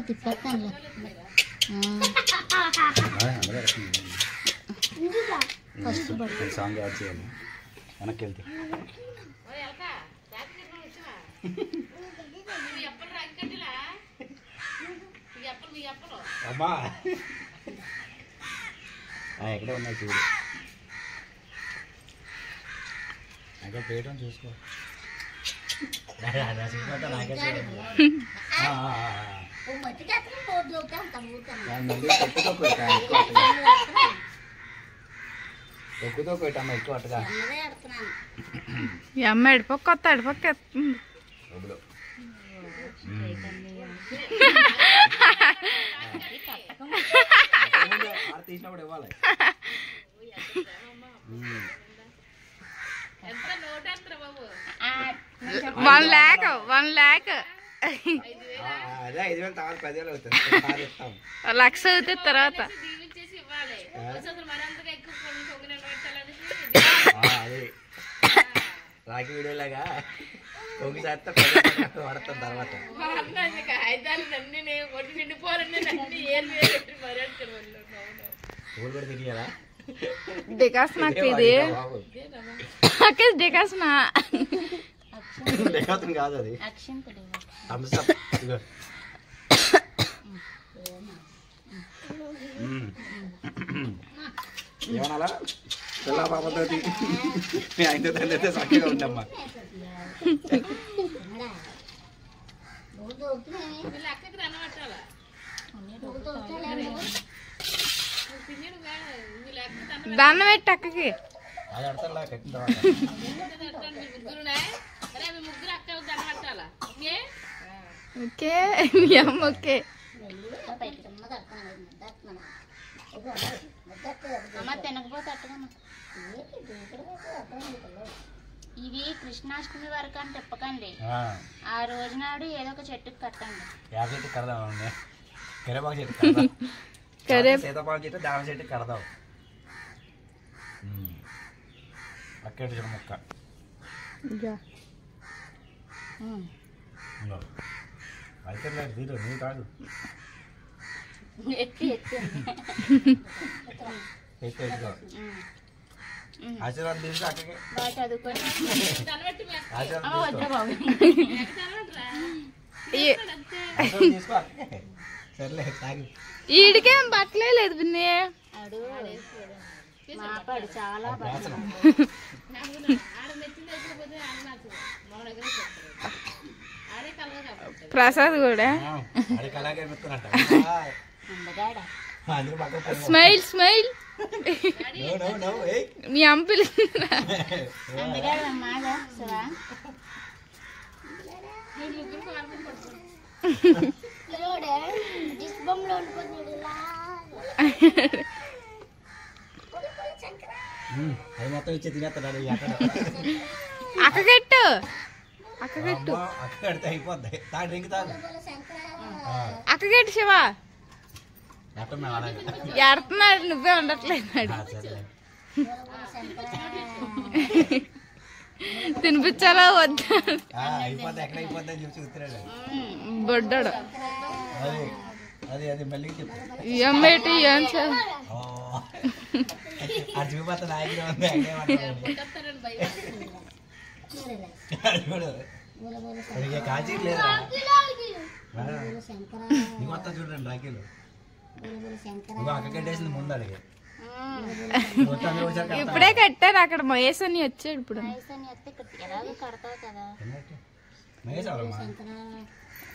తిప్పేస్తాను first song add చేయాలి వెనక్కి వెళ్తే అమ్మా ఎక్కడ ఉన్నాయి చూడు అక్కడ పేయటం చూసుకో ఎక్కువతో పెట్టమ్మా ఎక్కువ అట్టగా ఈ అమ్మ ఎడిపోక కొత్త ఎడిపోక తీసినప్పుడు ఇవ్వాలి 1 lakh అదే 5,000 తర్వాత 10,000 అవుతుంది లక్ష అవుతుంది తర్వాత అదే రాకి వీడియోలాగా ఒకసారి పడతాం తర్వాత ఊరు కూడా తెలియాలా డికాస్ నాకు ఇది డికాస్ నా డెకాతన్ కాదు అది ఏమనాలా పిల్ల పాపతో మీ ఆయనతో తండ్రి సాక్షిగా ఉండమ్మా దండం పెట్టి అక్కకి అది అడతలా కట్టిన ఓకే మీ అమ్మ ఓకే ఇవి కృష్ణాష్టమి వరకు అని తిప్పకండి ఆ రోజు నాడు ఏదో ఒక చెట్టుకి కట్టండి చెట్టు కడదాం కరేపాకు చెట్టు కడదాం సీతాపాకు చెట్టు దామ చెట్టు కడదాం అక్కడ చూడ మొక్క అయితే లేదు తీరు నువ్వు కాదు ఎత్తుకో ఆశీర్వాదం తీసుకో అక్కడికి తీసుకో అక్కడికి సర్లే తాగి ఈడికేం బట్టలే లేదు పిన్ని చాలా ప్రసాద్ కూడా స్మైల్ స్మైల్ మీ అంపిల్ అది మొత్తం ఇచ్చి తినేస్తాడు అక్కగట్టు అక్కగట్టు అక్కడితే అయిపోద్ది తాగు డ్రింక్ తాగు అక్కగట్టు శివ ఎడుతున్నాడు నువ్వే ఉండట్లేదు తినిపించాలా వద్దా అయిపోద్ది ఎక్కడ అయిపోద్ది అని చెప్పి చూస్తున్నాడు బొడ్డాడు అది అది మళ్ళీ చెప్పు ఏమేటి ఏం సార్ అది చూపిస్తా నాయకుడు ఉంది కాజీ లేదా నీ మొత్తం చూడండి రాఖీలు నువ్వు అక్క కట్టేసింది ముందు అడిగి ఇప్పుడే కట్టారు అక్కడ మహేష్ అని వచ్చాడు ఇప్పుడు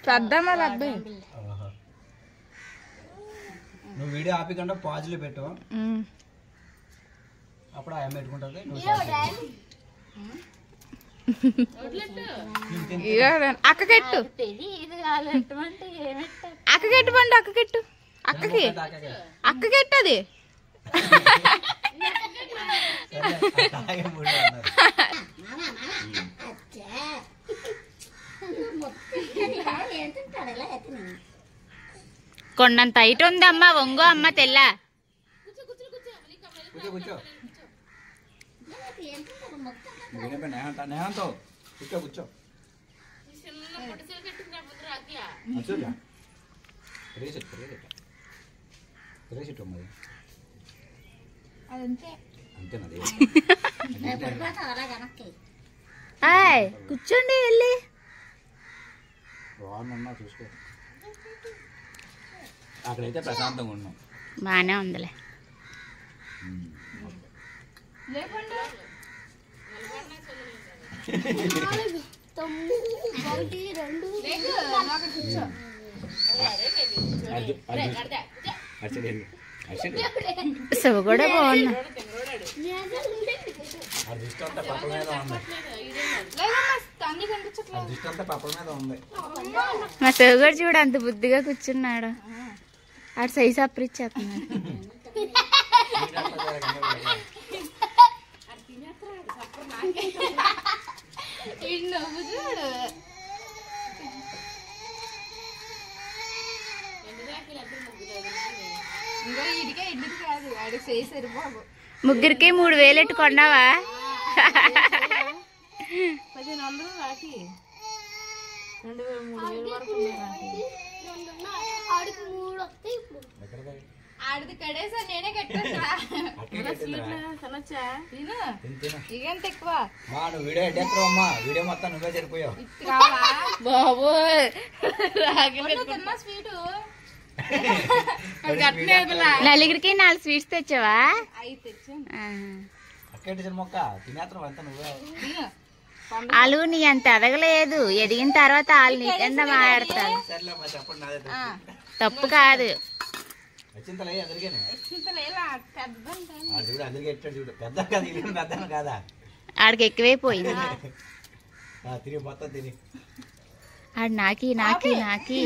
పెద్దమ్మ అబ్బాయి నువ్వు వీడియో ఆపికుండా పాజులు పెట్టు అప్పుడు ఆయన పెట్టుకుంటుంది అక్కకెట్టు అక్కకెట్టు పండు అక్కకెట్టు అక్కకి అక్కకెట్టు అది కొండంత హైట్ ఉంది అమ్మ వంగో అమ్మ తెల్ల చెట్టు మరి అదంతే. అంతేనది. ఆయ్ కూర్చోండి వెళ్ళి. బాగున్నా చూసుకో. అక్కడైతే ప్రశాంతంగా ఉన్నాం. బాగానే ఉందిలే. శివ కూడా బాగున్నా. మా శివ కూడా చూడు అంత బుద్ధిగా కూర్చున్నాడు. ఆడు సైజ్ అప్పరిచ్చేస్తున్నాడు. ముగ్గురికి 3000 ఎట్టు కొన్నావా? 1500 రాకి 2000 వరకు ఆడిది కడేసా నేనే కట్టా. ఇగంత ఎక్కువ వీడియో ఎట్టేస్తావమ్మా. వీడియో మొత్తం నువ్వే సరిపోయావు బాబు. స్వీటు నలుగురికి 4 స్వీట్స్ తెచ్చావా? మొక్క తినేస్తావు అంతా నువ్వే. వాళ్ళు నీ అంత ఎదగలేదు. ఎదిగిన తర్వాత వాళ్ళు నీ కింద మాట్లాడతారు. తప్పు కాదు. ఆడికి ఎక్కువైపోయింది. తిరిగి మొత్తం తిని ఆడు నాకి నాకి నాకి